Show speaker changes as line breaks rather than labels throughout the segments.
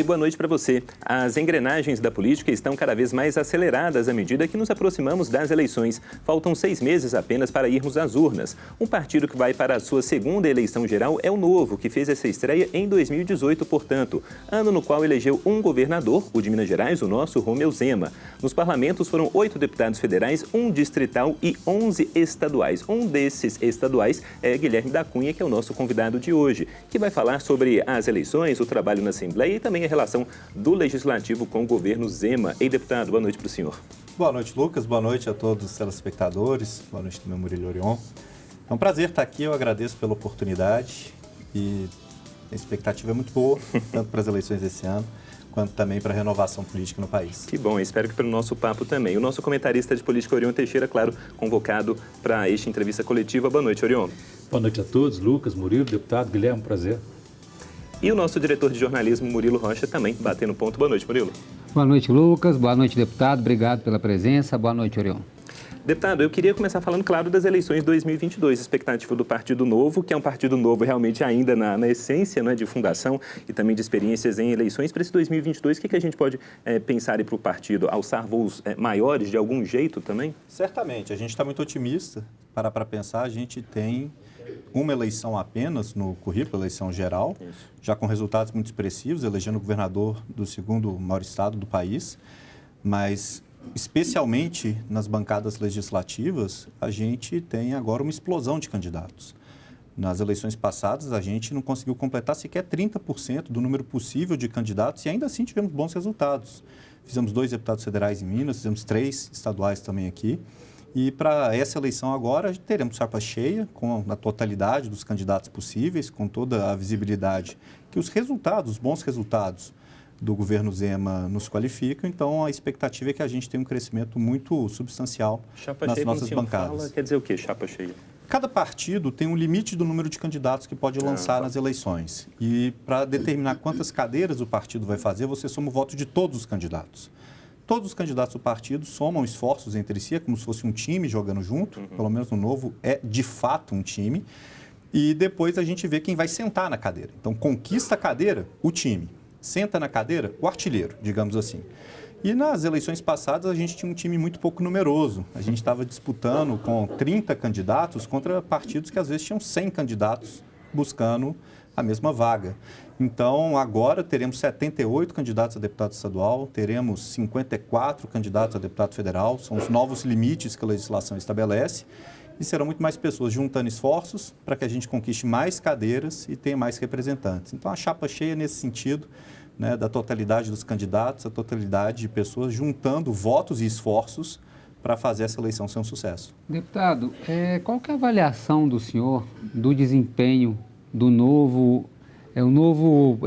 Oi, boa noite para você. As engrenagens da política estão cada vez mais aceleradas à medida que nos aproximamos das eleições. Faltam 6 meses apenas para irmos às urnas. Um partido que vai para a sua segunda eleição geral é o Novo, que fez essa estreia em 2018, portanto, ano no qual elegeu um governador, o de Minas Gerais, o nosso Romeu Zema. Nos parlamentos foram 8 deputados federais, 1 distrital e 11 estaduais. Um desses estaduais é Guilherme da Cunha, que é o nosso convidado de hoje, que vai falar sobre as eleições, o trabalho na Assembleia e também a relação do Legislativo com o governo Zema. Ei, deputado, boa noite para o senhor.
Boa noite, Lucas. Boa noite a todos os telespectadores. Boa noite também, Murilo Orion. É um prazer estar aqui, eu agradeço pela oportunidade e a expectativa é muito boa, tanto para as eleições desse ano, quanto também para a renovação política no país.
Que bom, espero que pelo nosso papo também. O nosso comentarista de política, Orion Teixeira, claro, convocado para esta entrevista coletiva. Boa noite, Orion.
Boa noite a todos, Lucas, Murilo, deputado, Guilherme, prazer.
E o nosso diretor de jornalismo, Murilo Rocha, também batendo ponto. Boa noite, Murilo.
Boa noite, Lucas. Boa noite, deputado. Obrigado pela presença. Boa noite, Orion.
Deputado, eu queria começar falando, claro, das eleições 2022, expectativa do Partido Novo, que é um partido novo realmente ainda na essência, né, de fundação e também de experiências em eleições. Para esse 2022, o que a gente pode pensar para o partido? Alçar voos maiores de algum jeito também?
Certamente, a gente está muito otimista. Para pensar, a gente tem uma eleição apenas no currículo, eleição geral, já com resultados muito expressivos, elegendo o governador do segundo maior estado do país, mas especialmente nas bancadas legislativas, a gente tem agora uma explosão de candidatos. Nas eleições passadas, a gente não conseguiu completar sequer 30% do número possível de candidatos e ainda assim tivemos bons resultados. Fizemos 2 deputados federais em Minas, fizemos 3 estaduais também aqui. E para essa eleição agora, teremos chapa cheia, com a totalidade dos candidatos possíveis, com toda a visibilidade que os resultados, os bons resultados do governo Zema nos qualificam. Então, a expectativa é que a gente tenha um crescimento muito substancial nas nossas bancadas.
Fala, quer dizer o quê, chapa cheia?
Cada partido tem um limite do número de candidatos que pode lançar nas eleições. E para determinar quantas cadeiras o partido vai fazer, você soma o voto de todos os candidatos. Todos os candidatos do partido somam esforços entre si, é como se fosse um time jogando junto, pelo menos no Novo é de fato um time, e depois a gente vê quem vai sentar na cadeira. Então, conquista a cadeira, o time. Senta na cadeira, o artilheiro, digamos assim. E nas eleições passadas a gente tinha um time muito pouco numeroso. A gente estava disputando com 30 candidatos contra partidos que às vezes tinham 100 candidatos buscando a mesma vaga. Então, agora teremos 78 candidatos a deputado estadual, teremos 54 candidatos a deputado federal, são os novos limites que a legislação estabelece, e serão muito mais pessoas juntando esforços para que a gente conquiste mais cadeiras e tenha mais representantes. Então, a chapa cheia nesse sentido, né, da totalidade dos candidatos, a totalidade de pessoas juntando votos e esforços para fazer essa eleição ser um sucesso.
Deputado, qual que é a avaliação do senhor do desempenho do Novo?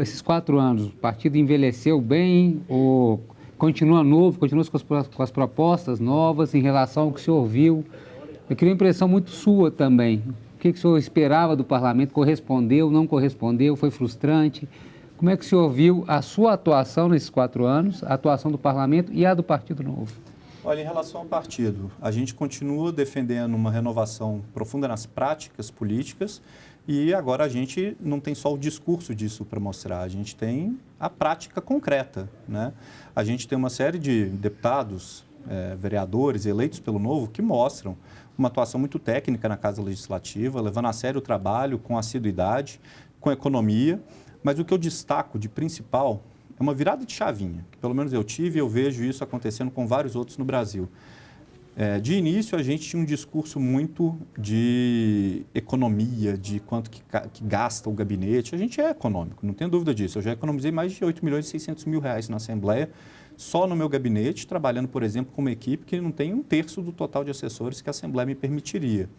Esses 4 anos, o partido envelheceu bem ou continua novo, continua com as propostas novas em relação ao que o senhor viu? Eu queria uma impressão muito sua também. O que o senhor esperava do parlamento? Correspondeu, não correspondeu, foi frustrante? Como é que o senhor viu a sua atuação nesses 4 anos, a atuação do parlamento e a do Partido Novo?
Olha, em relação ao partido, a gente continua defendendo uma renovação profunda nas práticas políticas e agora a gente não tem só o discurso disso para mostrar, a gente tem a prática concreta, né? A gente tem uma série de deputados, vereadores eleitos pelo Novo que mostram uma atuação muito técnica na Casa Legislativa, levando a sério o trabalho com assiduidade, com economia, mas o que eu destaco de principal é uma virada de chavinha, que pelo menos eu tive e eu vejo isso acontecendo com vários outros no Brasil. De início, a gente tinha um discurso muito de economia, de quanto que gasta o gabinete. A gente é econômico, não tenho dúvida disso. Eu já economizei mais de 8 milhões e 600 mil reais na Assembleia, só no meu gabinete, trabalhando, por exemplo, com uma equipe que não tem 1/3 do total de assessores que a Assembleia me permitiria.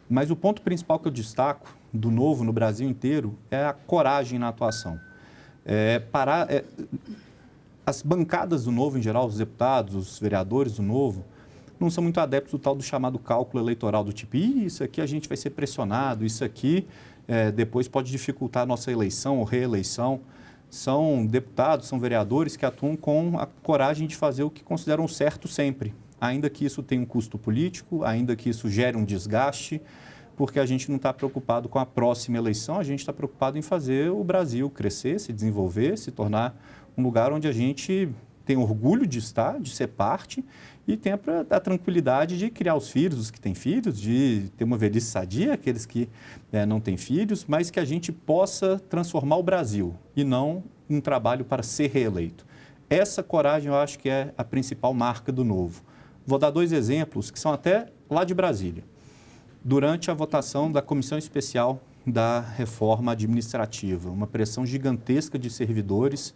Mas o ponto principal que eu destaco do Novo no Brasil inteiro é a coragem na atuação. As bancadas do Novo, em geral, os deputados, os vereadores do Novo, não são muito adeptos do tal do chamado cálculo eleitoral, do tipo, isso aqui a gente vai ser pressionado, isso aqui depois pode dificultar a nossa eleição ou reeleição. São deputados, são vereadores que atuam com a coragem de fazer o que consideram certo sempre, ainda que isso tenha um custo político, ainda que isso gere um desgaste, porque a gente não está preocupado com a próxima eleição, a gente está preocupado em fazer o Brasil crescer, se desenvolver, se tornar um lugar onde a gente tem orgulho de estar, de ser parte e tem a tranquilidade de criar os filhos, os que têm filhos, de ter uma velhice sadia, aqueles que não têm filhos, mas que a gente possa transformar o Brasil e não um trabalho para ser reeleito. Essa coragem eu acho que é a principal marca do Novo. Vou dar 2 exemplos que são até lá de Brasília. Durante a votação da Comissão Especial da Reforma Administrativa, uma pressão gigantesca de servidores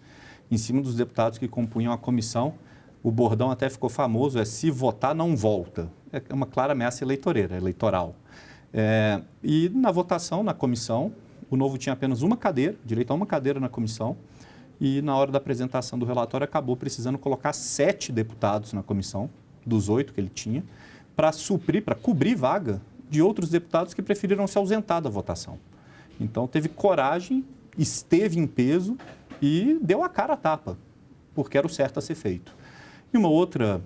em cima dos deputados que compunham a comissão. O bordão até ficou famoso, se votar não volta. É uma clara ameaça eleitoral. E na votação, na comissão, o Novo tinha apenas uma cadeira, direito a uma cadeira na comissão, e na hora da apresentação do relatório acabou precisando colocar 7 deputados na comissão, dos 8 que ele tinha, para cobrir vaga de outros deputados que preferiram se ausentar da votação. Então, teve coragem, esteve em peso e deu a cara a tapa, porque era o certo a ser feito. E uma outra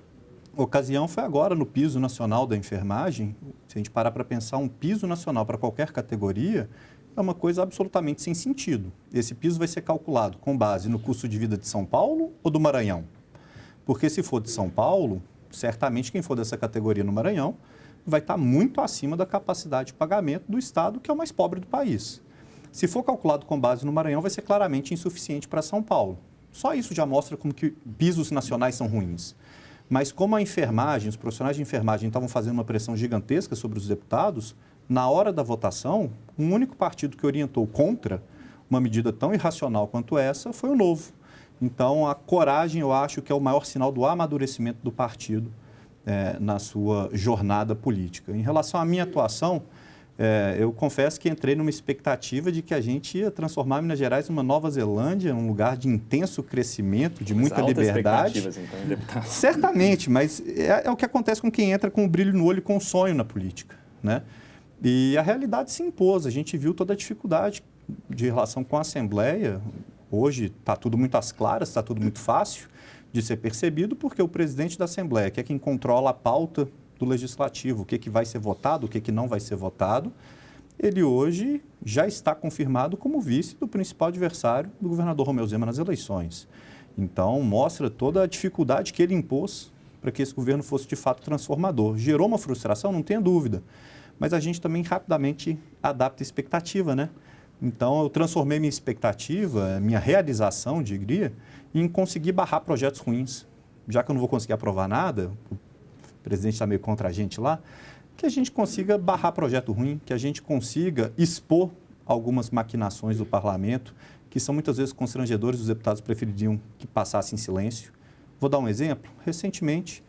ocasião foi agora no piso nacional da enfermagem. Se a gente parar para pensar, um piso nacional para qualquer categoria é uma coisa absolutamente sem sentido. Esse piso vai ser calculado com base no custo de vida de São Paulo ou do Maranhão? Porque se for de São Paulo, certamente quem for dessa categoria no Maranhão vai estar muito acima da capacidade de pagamento do estado, que é o mais pobre do país. Se for calculado com base no Maranhão, vai ser claramente insuficiente para São Paulo. Só isso já mostra como que pisos nacionais são ruins. Mas como a enfermagem, os profissionais de enfermagem estavam fazendo uma pressão gigantesca sobre os deputados, na hora da votação, um único partido que orientou contra uma medida tão irracional quanto essa foi o Novo. Então, a coragem, eu acho que é o maior sinal do amadurecimento do partido na sua jornada política. Em relação à minha atuação, eu confesso que entrei numa expectativa de que a gente ia transformar Minas Gerais numa Nova Zelândia, um lugar de intenso crescimento, de muita liberdade.
Então, deputado.
Certamente, mas é o que acontece com quem entra com o brilho no olho e com o sonho na política, né? E a realidade se impôs, a gente viu toda a dificuldade de relação com a Assembleia. Hoje está tudo muito às claras, está tudo muito fácil de ser percebido, porque o presidente da Assembleia, que é quem controla a pauta do Legislativo, o que vai ser votado, o que não vai ser votado, ele hoje já está confirmado como vice do principal adversário do governador Romeu Zema nas eleições. Então, mostra toda a dificuldade que ele impôs para que esse governo fosse de fato transformador. Gerou uma frustração, não tenha dúvida, mas a gente também rapidamente adapta a expectativa, né? Então, eu transformei minha expectativa, minha realização, diria, em conseguir barrar projetos ruins. Já que eu não vou conseguir aprovar nada, o presidente está meio contra a gente lá, que a gente consiga barrar projeto ruim, que a gente consiga expor algumas maquinações do parlamento, que são muitas vezes constrangedores, os deputados prefeririam que passasse em silêncio. Vou dar um exemplo. Recentemente,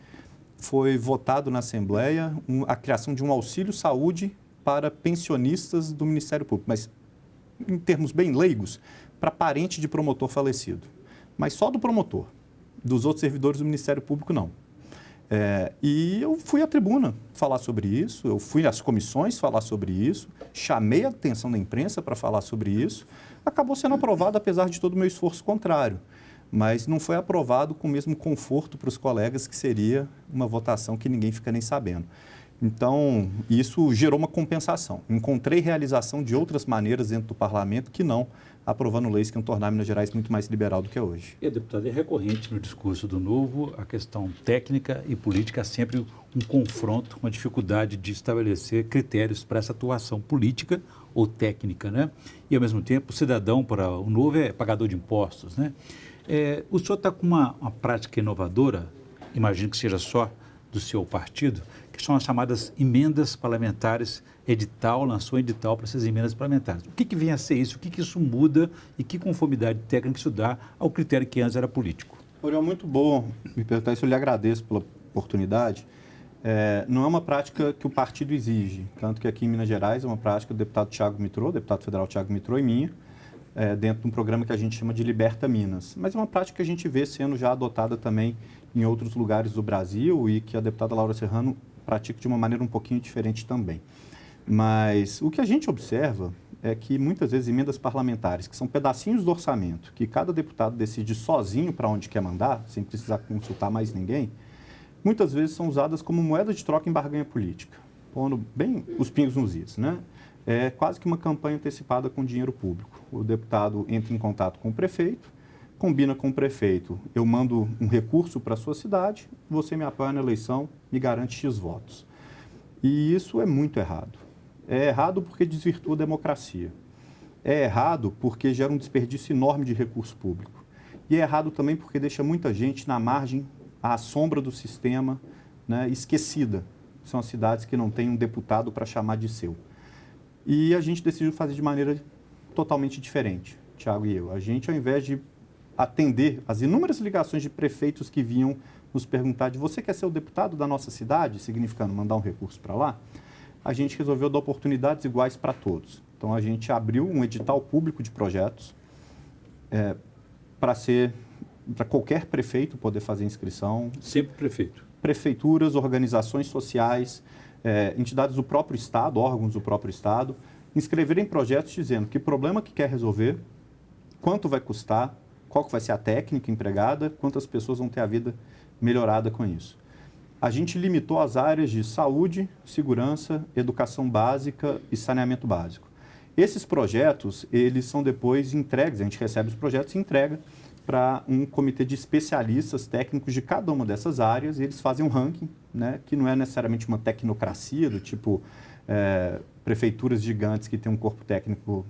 foi votado na Assembleia a criação de um auxílio saúde para pensionistas do Ministério Público, mas em termos bem leigos, para parente de promotor falecido. Mas só do promotor, dos outros servidores do Ministério Público, não. E eu fui à tribuna falar sobre isso, eu fui às comissões falar sobre isso, chamei a atenção da imprensa para falar sobre isso, acabou sendo aprovado apesar de todo o meu esforço contrário, mas não foi aprovado com o mesmo conforto para os colegas que seria uma votação que ninguém fica nem sabendo. Então, isso gerou uma compensação. Encontrei realização de outras maneiras dentro do parlamento que não aprovando leis que iam tornar Minas Gerais muito mais liberal do que é hoje.
E, deputado, é recorrente no discurso do Novo a questão técnica e política, sempre um confronto, uma dificuldade de estabelecer critérios para essa atuação política ou técnica, né? E, ao mesmo tempo, o cidadão, para o Novo, é pagador de impostos, né? O senhor está com uma prática inovadora, imagino que seja só do seu partido, que são as chamadas emendas parlamentares, lançou edital para essas emendas parlamentares. O que vem a ser isso? O que isso muda e que conformidade técnica isso dá ao critério que antes era político?
Oriol, muito bom me perguntar isso, eu lhe agradeço pela oportunidade. Não é uma prática que o partido exige, tanto que aqui em Minas Gerais é uma prática do deputado Thiago Mitrô, deputado federal Thiago Mitrô e minha, dentro de um programa que a gente chama de Liberta Minas. Mas é uma prática que a gente vê sendo já adotada também em outros lugares do Brasil e que a deputada Laura Serrano pratica de uma maneira um pouquinho diferente também. Mas o que a gente observa é que muitas vezes emendas parlamentares, que são pedacinhos do orçamento, que cada deputado decide sozinho para onde quer mandar, sem precisar consultar mais ninguém, muitas vezes são usadas como moeda de troca em barganha política, pondo bem os pingos nos is, né? É quase que uma campanha antecipada com dinheiro público. O deputado entra em contato com o prefeito, combina com o prefeito. Eu mando um recurso para a sua cidade, você me apoia na eleição, me garante X votos. E isso é muito errado. É errado porque desvirtua a democracia. É errado porque gera um desperdício enorme de recurso público. E é errado também porque deixa muita gente na margem, à sombra do sistema, né, esquecida. São as cidades que não têm um deputado para chamar de seu. E a gente decidiu fazer de maneira totalmente diferente, Thiago e eu. A gente, ao invés de atender as inúmeras ligações de prefeitos que vinham nos perguntar de você quer ser o deputado da nossa cidade, significando mandar um recurso para lá, a gente resolveu dar oportunidades iguais para todos. Então, a gente abriu um edital público de projetos para qualquer prefeito poder fazer inscrição.
Sempre prefeito.
Prefeituras, organizações sociais, entidades do próprio Estado, órgãos do próprio Estado, inscreverem projetos dizendo que problema que quer resolver, quanto vai custar, qual que vai ser a técnica empregada, quantas pessoas vão ter a vida melhorada com isso. A gente limitou as áreas de saúde, segurança, educação básica e saneamento básico. Esses projetos, eles são depois entregues, a gente recebe os projetos e entrega para um comitê de especialistas técnicos de cada uma dessas áreas, e eles fazem um ranking, né, que não é necessariamente uma tecnocracia, do tipo prefeituras gigantes que têm um corpo técnico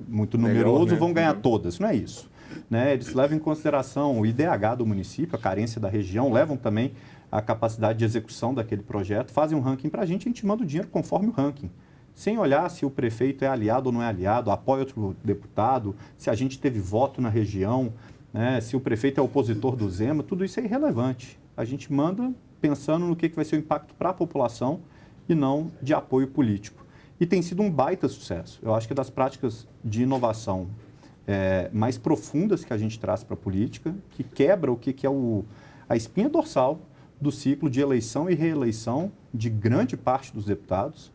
muito numeroso, melhor, né? Vão ganhar todas, não é isso. Né? Eles levam em consideração o IDH do município, a carência da região, levam também a capacidade de execução daquele projeto, fazem um ranking para a gente manda o dinheiro conforme o ranking, sem olhar se o prefeito é aliado ou não é aliado, apoia outro deputado, se a gente teve voto na região, né? Se o prefeito é opositor do Zema, tudo isso é irrelevante. A gente manda pensando no que vai ser o impacto para a população e não de apoio político. E tem sido um baita sucesso. Eu acho que é das práticas de inovação mais profundas que a gente traz para a política, que quebra o que é a espinha dorsal do ciclo de eleição e reeleição de grande parte dos deputados,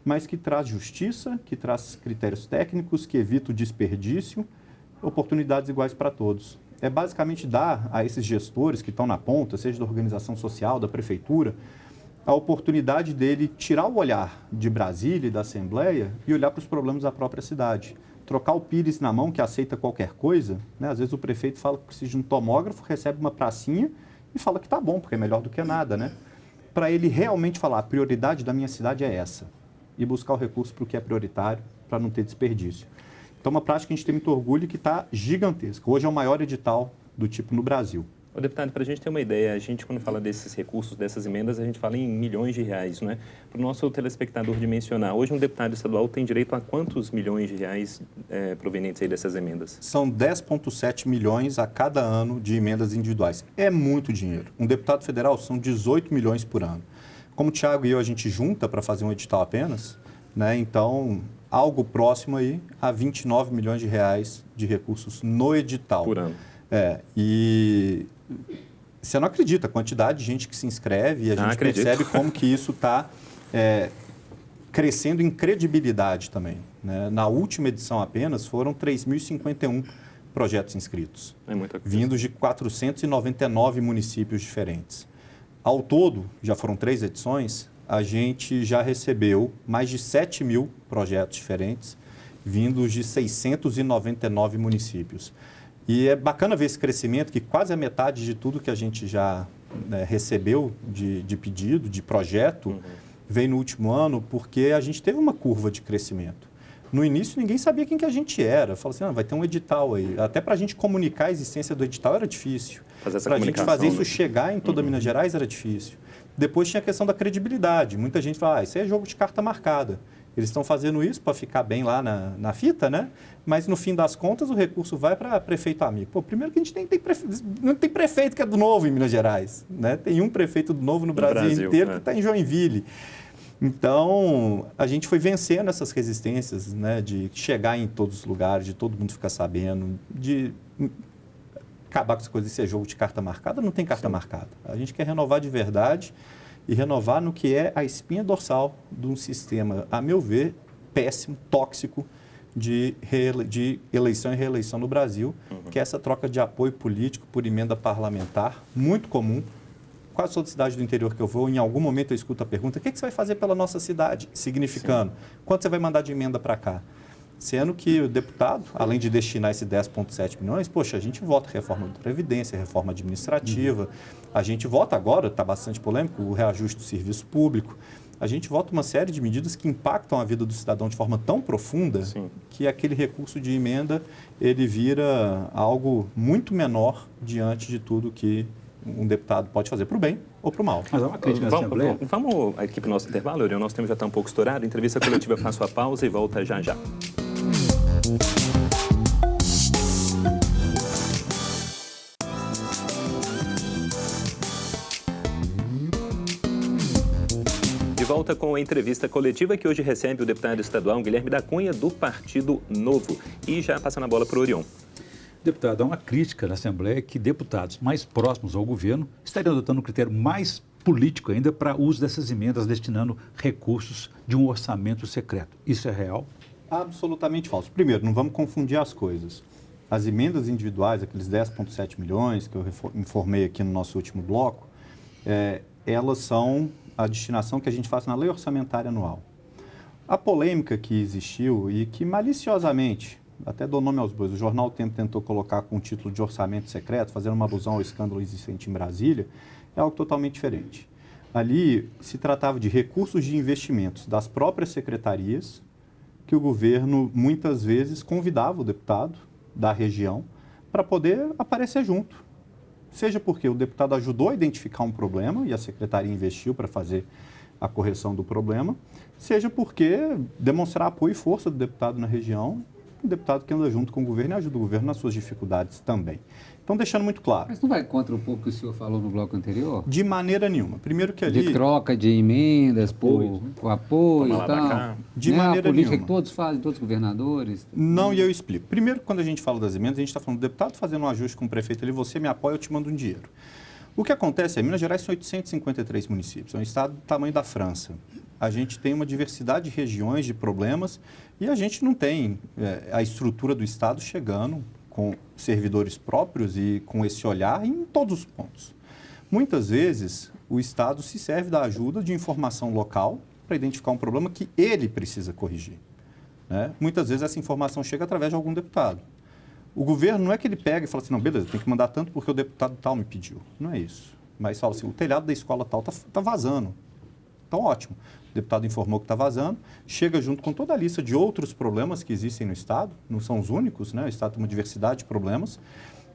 mas que traz justiça, que traz critérios técnicos, que evita o desperdício, oportunidades iguais para todos. É basicamente dar a esses gestores que estão na ponta, seja da organização social, da prefeitura, a oportunidade dele tirar o olhar de Brasília e da Assembleia e olhar para os problemas da própria cidade. Trocar o pires na mão, que aceita qualquer coisa, né? Às vezes o prefeito fala que precisa de um tomógrafo, recebe uma pracinha e fala que está bom, porque é melhor do que nada, né? Para ele realmente falar, a prioridade da minha cidade é essa, e buscar o recurso para o que é prioritário, para não ter desperdício. Então, uma prática que a gente tem muito orgulho e que está gigantesca. Hoje é o maior edital do tipo no Brasil.
Ô, deputado, para a gente ter uma ideia, a gente, quando fala desses recursos, dessas emendas, a gente fala em milhões de reais, não é? Para o nosso telespectador dimensionar, hoje um deputado estadual tem direito a quantos milhões de reais provenientes aí dessas emendas?
São 10,7 milhões a cada ano de emendas individuais. É muito dinheiro. Um deputado federal são 18 milhões por ano. Como o Thiago e eu, a gente junta para fazer um edital apenas, né? Então, algo próximo aí a 29 milhões de reais de recursos no edital.
Por ano.
E você não acredita a quantidade de gente que se inscreve e a gente percebe como que isso está crescendo em credibilidade também. Né? Na última edição apenas foram 3.051 projetos inscritos, vindos de 499 municípios diferentes. Ao todo, já foram 3 edições, a gente já recebeu mais de 7 mil projetos diferentes, vindos de 699 municípios. E é bacana ver esse crescimento, que quase a metade de tudo que a gente já recebeu de pedido, de projeto, veio no último ano, porque a gente teve uma curva de crescimento. No início, ninguém sabia quem que a gente era. Falou assim, vai ter um edital aí. Até para a gente comunicar a existência do edital era difícil. Para a gente fazer isso chegar em toda Minas Gerais era difícil. Depois tinha a questão da credibilidade. Muita gente fala, isso é jogo de carta marcada. Eles estão fazendo isso para ficar bem lá na fita, né? Mas, no fim das contas, o recurso vai para prefeito amigo. Pô, primeiro que a gente não tem prefeito que é do Novo em Minas Gerais. Né? Tem um prefeito do Novo no Brasil inteiro que está em Joinville. Então, a gente foi vencendo essas resistências, né? De chegar em todos os lugares, de todo mundo ficar sabendo, de acabar com essa coisa de ser jogo de carta marcada. Não tem carta marcada. A gente quer renovar de verdade e renovar no que é a espinha dorsal de um sistema, a meu ver, péssimo, tóxico, de eleição e reeleição no Brasil, que é essa troca de apoio político por emenda parlamentar, muito comum. Quase toda cidade do interior que eu vou, em algum momento eu escuto a pergunta, o que você vai fazer pela nossa cidade? Significando, quanto você vai mandar de emenda para cá? Sendo que o deputado, além de destinar esses 10,7 milhões, poxa, a gente vota reforma da Previdência, reforma administrativa, a gente vota agora, está bastante polêmico, o reajuste do serviço público, a gente vota uma série de medidas que impactam a vida do cidadão de forma tão profunda que aquele recurso de emenda, ele vira algo muito menor diante de tudo que um deputado pode fazer para o bem ou para o mal.
Mas há uma crítica na Assembleia.
Vamos aqui para o nosso intervalo, Orion. Nosso tempo já está um pouco estourado. Entrevista coletiva, faço a pausa e volta já já. De volta com a entrevista coletiva que hoje recebe o deputado estadual Guilherme da Cunha, do Partido Novo. E já passando a bola para o Orion.
Deputado, há uma crítica na Assembleia que deputados mais próximos ao governo estariam adotando um critério mais político ainda para o uso dessas emendas, destinando recursos de um orçamento secreto. Isso é real?
Absolutamente falso. Primeiro, não vamos confundir as coisas. As emendas individuais, aqueles 10,7 milhões que eu informei aqui no nosso último bloco, elas são a destinação que a gente faz na lei orçamentária anual. A polêmica que existiu e que maliciosamente, até dou nome aos bois, o jornal O Tempo tentou colocar com o título de orçamento secreto, fazendo uma alusão ao escândalo existente em Brasília, é algo totalmente diferente. Ali se tratava de recursos de investimentos das próprias secretarias, que o governo muitas vezes convidava o deputado da região para poder aparecer junto. Seja porque o deputado ajudou a identificar um problema e a secretaria investiu para fazer a correção do problema, seja porque demonstrar apoio e força do deputado na região, um deputado que anda junto com o governo e ajuda o governo nas suas dificuldades também. Então, deixando muito claro.
Mas não vai contra um pouco o que o senhor falou no bloco anterior?
De maneira nenhuma. Primeiro que ali...
De troca de emendas por apoio e tal.
De maneira
a política
nenhuma.
que todos fazem, todos os governadores.
Não, e eu explico. Primeiro, quando a gente fala das emendas, a gente está falando do deputado fazendo um ajuste com o prefeito ali, você me apoia, eu te mando um dinheiro. O que acontece é, Minas Gerais são 853 municípios, é um estado do tamanho da França. A gente tem uma diversidade de regiões, de problemas, e a gente não tem a estrutura do estado chegando com servidores próprios e com esse olhar em todos os pontos. Muitas vezes, o estado se serve da ajuda de informação local para identificar um problema que ele precisa corrigir, né? Muitas vezes essa informação chega através de algum deputado. O governo não é que ele pega e fala assim, não, beleza, tem que mandar tanto porque o deputado tal me pediu. Não é isso. Mas fala assim, o telhado da escola tal está vazando. Então, ótimo. O deputado informou que está vazando, chega junto com toda a lista de outros problemas que existem no Estado, não são os únicos, né? O Estado tem uma diversidade de problemas.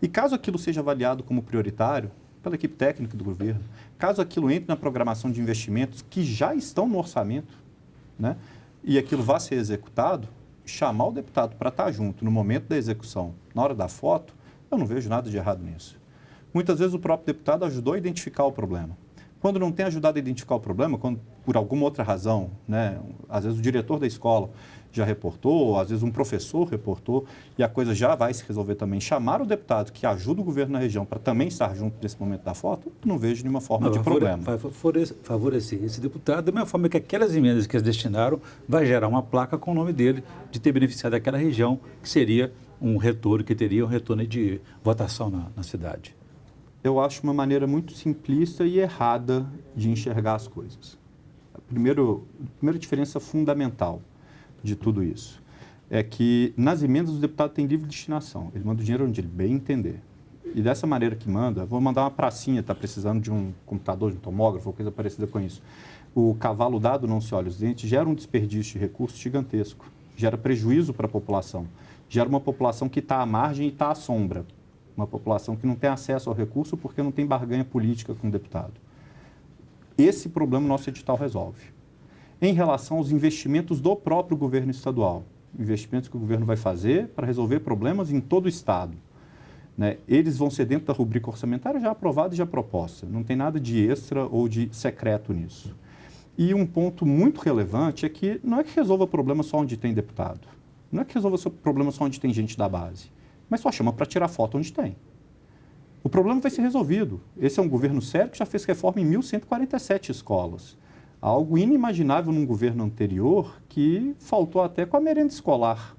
E caso aquilo seja avaliado como prioritário pela equipe técnica do governo, caso aquilo entre na programação de investimentos que já estão no orçamento, né? E aquilo vá ser executado, chamar o deputado para estar junto no momento da execução, na hora da foto, eu não vejo nada de errado nisso. Muitas vezes o próprio deputado ajudou a identificar o problema. Quando não tem ajudado a identificar o problema, quando por alguma outra razão, né, às vezes o diretor da escola já reportou, às vezes um professor reportou, e a coisa já vai se resolver também, chamar o deputado que ajuda o governo na região para também estar junto nesse momento da foto, não vejo nenhuma forma de problema.
Vai favorecer esse deputado da mesma forma que aquelas emendas que eles destinaram vai gerar uma placa com o nome dele de ter beneficiado aquela região, que seria um retorno, que teria um retorno de votação na cidade.
Eu acho uma maneira muito simplista e errada de enxergar as coisas. A primeira diferença fundamental de tudo isso é que nas emendas o deputado tem livre destinação. Ele manda o dinheiro onde ele bem entender. E dessa maneira que manda, vou mandar uma pracinha, está precisando de um computador, de um tomógrafo, ou coisa parecida com isso. O cavalo dado não se olha os dentes, gera um desperdício de recursos gigantesco, gera prejuízo para a população, gera uma população que está à margem e está à sombra. Uma população que não tem acesso ao recurso porque não tem barganha política com o deputado. Esse problema o nosso edital resolve. Em relação aos investimentos do próprio governo estadual, investimentos que o governo vai fazer para resolver problemas em todo o estado, né? Eles vão ser dentro da rubrica orçamentária já aprovada e já proposta. Não tem nada de extra ou de secreto nisso. E um ponto muito relevante é que não é que resolva problema só onde tem deputado. Não é que resolva problema só onde tem gente da base. Mas só chama para tirar foto onde tem. O problema vai ser resolvido. Esse é um governo sério que já fez reforma em 1.147 escolas. Algo inimaginável num governo anterior que faltou até com a merenda escolar.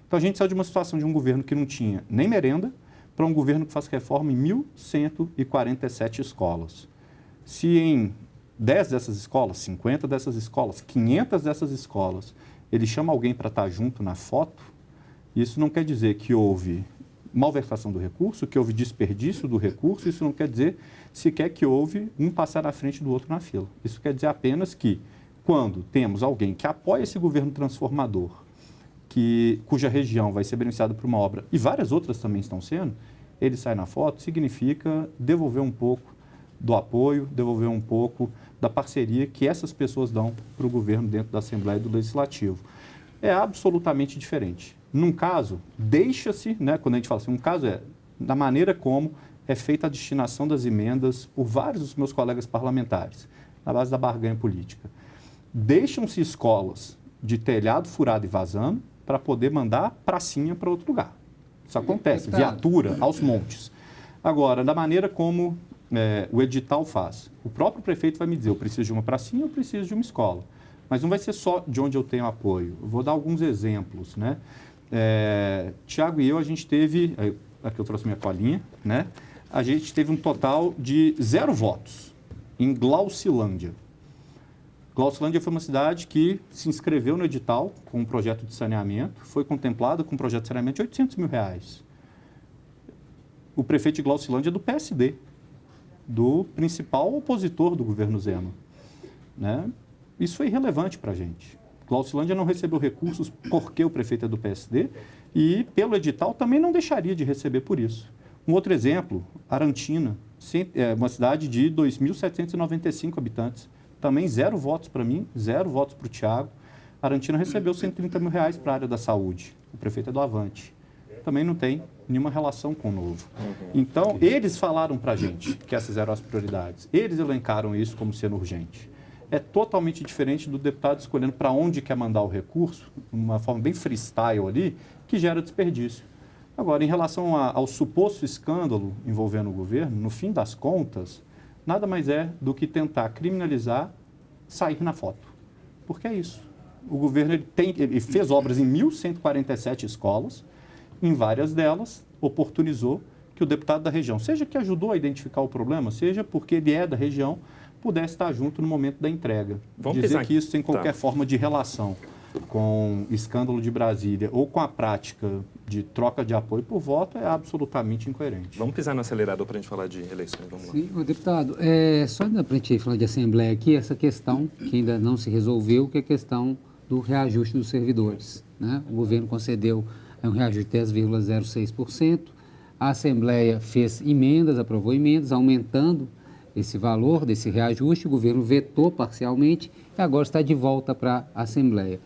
Então a gente saiu de uma situação de um governo que não tinha nem merenda para um governo que faz reforma em 1.147 escolas. Se em 10 dessas escolas, 50 dessas escolas, 500 dessas escolas, ele chama alguém para estar junto na foto, Isso não quer dizer que houve malversação do recurso, que houve desperdício do recurso, isso não quer dizer sequer que houve um passar à frente do outro na fila. Isso quer dizer apenas que, quando temos alguém que apoia esse governo transformador, cuja região vai ser beneficiada por uma obra, e várias outras também estão sendo, ele sai na foto, significa devolver um pouco do apoio, devolver um pouco da parceria que essas pessoas dão para o governo dentro da Assembleia e do Legislativo. É absolutamente diferente. Num caso, deixa-se, né, quando a gente fala assim, um caso é da maneira como é feita a destinação das emendas por vários dos meus colegas parlamentares, na base da barganha política. Deixam-se escolas de telhado furado e vazando para poder mandar pracinha para outro lugar. Isso acontece, viatura aos montes. Agora, da maneira como o edital faz, o próprio prefeito vai me dizer, eu preciso de uma pracinha, eu preciso de uma escola. Mas não vai ser só de onde eu tenho apoio. Eu vou dar alguns exemplos, né? Tiago e eu, a gente teve, aqui eu trouxe minha colinha, né? A gente teve um total de 0 votos em Glaucilândia. Glaucilândia foi uma cidade que se inscreveu no edital com um projeto de saneamento, foi contemplada com um projeto de saneamento de R$800 mil. O prefeito de Glaucilândia é do PSD, do principal opositor do governo Zema, né? Isso foi irrelevante para a gente. Glaucilândia não recebeu recursos porque o prefeito é do PSD e, pelo edital, também não deixaria de receber por isso. Um outro exemplo, Arantina, uma cidade de 2.795 habitantes. Também 0 votos para mim, 0 votos para o Tiago. Arantina recebeu R$130 mil para a área da saúde. O prefeito é do Avante. Também não tem nenhuma relação com o Novo. Então, eles falaram para a gente que essas eram as prioridades. Eles elencaram isso como sendo urgente. É totalmente diferente do deputado escolhendo para onde quer mandar o recurso, uma forma bem freestyle ali, que gera desperdício. Agora, em relação ao suposto escândalo envolvendo o governo, no fim das contas, nada mais é do que tentar criminalizar, sair na foto. Porque é isso. O governo ele fez obras em 1.147 escolas, em várias delas oportunizou que o deputado da região, seja que ajudou a identificar o problema, seja porque ele é da região, pudesse estar junto no momento da entrega. Dizer que isso tem qualquer forma de relação com o escândalo de Brasília ou com a prática de troca de apoio por voto é absolutamente incoerente.
Vamos pisar no acelerador para a gente falar de eleições. Vamos lá.
Sim, deputado, só para a gente falar de Assembleia aqui, essa questão que ainda não se resolveu, que é a questão do reajuste dos servidores, né? O governo concedeu um reajuste de 10,06%, a Assembleia fez emendas, aprovou emendas, aumentando esse valor desse reajuste, o governo vetou parcialmente e agora está de volta para a Assembleia,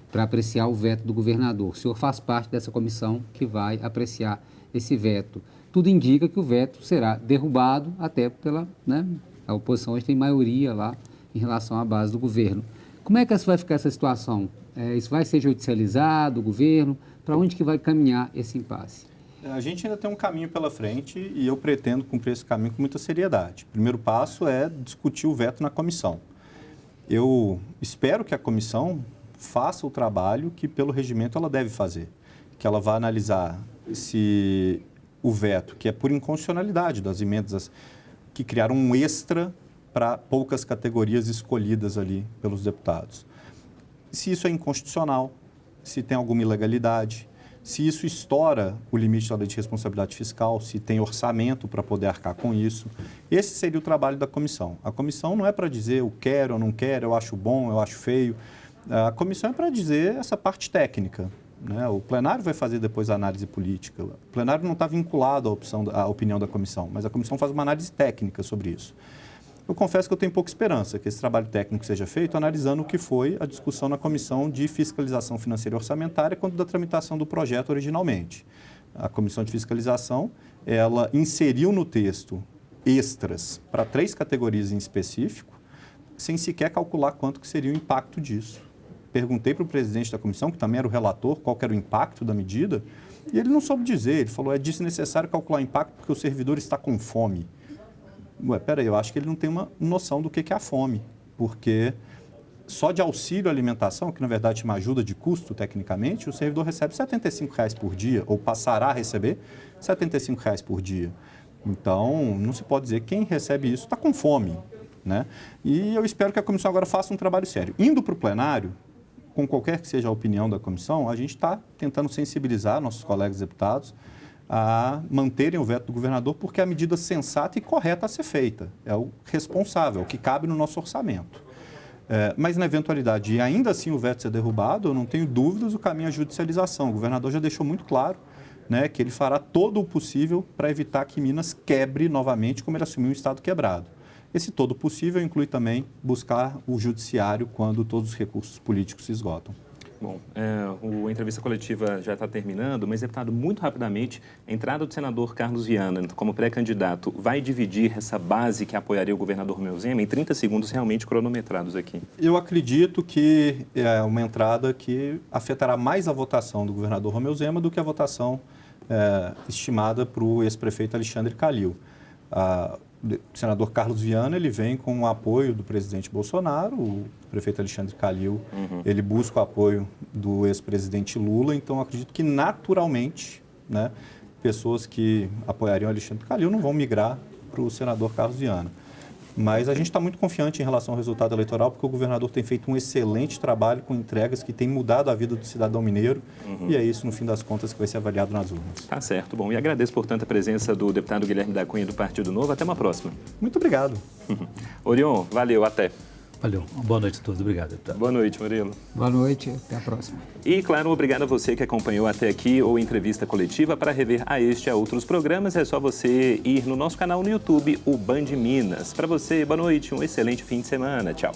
para apreciar o veto do governador. O senhor faz parte dessa comissão que vai apreciar esse veto. Tudo indica que o veto será derrubado, até pela, né, a oposição hoje tem maioria lá em relação à base do governo. Como é que vai ficar essa situação? Isso vai ser judicializado, o governo? Para onde que vai caminhar esse impasse?
A gente ainda tem um caminho pela frente e eu pretendo cumprir esse caminho com muita seriedade. O primeiro passo é discutir o veto na comissão. Eu espero que a comissão faça o trabalho que, pelo regimento, ela deve fazer. Que ela vá analisar se o veto, que é por inconstitucionalidade das emendas que criaram um extra para poucas categorias escolhidas ali pelos deputados. Se isso é inconstitucional, se tem alguma ilegalidade, se isso estoura o limite da lei de responsabilidade fiscal, se tem orçamento para poder arcar com isso. Esse seria o trabalho da comissão. A comissão não é para dizer eu quero ou não quero, eu acho bom, eu acho feio. A comissão é para dizer essa parte técnica, né? O plenário vai fazer depois a análise política. O plenário não está vinculado à opinião da comissão, mas a comissão faz uma análise técnica sobre isso. Eu confesso que eu tenho pouca esperança que esse trabalho técnico seja feito analisando o que foi a discussão na Comissão de Fiscalização Financeira e Orçamentária quando da tramitação do projeto originalmente. A Comissão de Fiscalização, ela inseriu no texto extras para 3 categorias em específico, sem sequer calcular quanto que seria o impacto disso. Perguntei para o presidente da comissão, que também era o relator, qual que era o impacto da medida, e ele não soube dizer. Ele falou, é desnecessário calcular o impacto porque o servidor está com fome. Peraí, eu acho que ele não tem uma noção do que é a fome, porque só de auxílio à alimentação, que na verdade chama ajuda de custo tecnicamente, o servidor recebe R$ 75,00 por dia, ou passará a receber R$ 75,00 por dia. Então, não se pode dizer que quem recebe isso está com fome, né? E eu espero que a comissão agora faça um trabalho sério. Indo para o plenário, com qualquer que seja a opinião da comissão, a gente está tentando sensibilizar nossos colegas deputados a manterem o veto do governador, porque é a medida sensata e correta a ser feita. É o responsável, o que cabe no nosso orçamento. Mas na eventualidade de ainda assim o veto ser derrubado, eu não tenho dúvidas, o caminho é a judicialização. O governador já deixou muito claro, né, que ele fará todo o possível para evitar que Minas quebre novamente, como ele assumiu um estado quebrado. Esse todo o possível inclui também buscar o judiciário quando todos os recursos políticos se esgotam.
Bom, a entrevista coletiva já está terminando, mas, deputado, muito rapidamente, a entrada do senador Carlos Viana como pré-candidato vai dividir essa base que apoiaria o governador Romeu Zema em 30 segundos realmente cronometrados aqui?
Eu acredito que é uma entrada que afetará mais a votação do governador Romeu Zema do que a votação estimada para o ex-prefeito Alexandre Calil. O senador Carlos Viana, ele vem com o apoio do presidente Bolsonaro, o prefeito Alexandre Calil, ele busca o apoio do ex-presidente Lula, então acredito que naturalmente, né, pessoas que apoiariam Alexandre Calil não vão migrar para o senador Carlos Viana. Mas a gente está muito confiante em relação ao resultado eleitoral, porque o governador tem feito um excelente trabalho com entregas que têm mudado a vida do cidadão mineiro, e é isso, no fim das contas, que vai ser avaliado nas urnas.
Tá certo. Bom, e agradeço, portanto, a presença do deputado Guilherme da Cunha, do Partido Novo. Até uma próxima.
Muito obrigado.
Orion, valeu, até.
Valeu. Boa noite a todos. Obrigado, deputado.
Boa noite, Murilo.
Boa noite, até a próxima.
E, claro, obrigado a você que acompanhou até aqui ou entrevista coletiva. Para rever a este e a outros programas, é só você ir no nosso canal no YouTube, o Band Minas. Para você, boa noite, um excelente fim de semana. Tchau.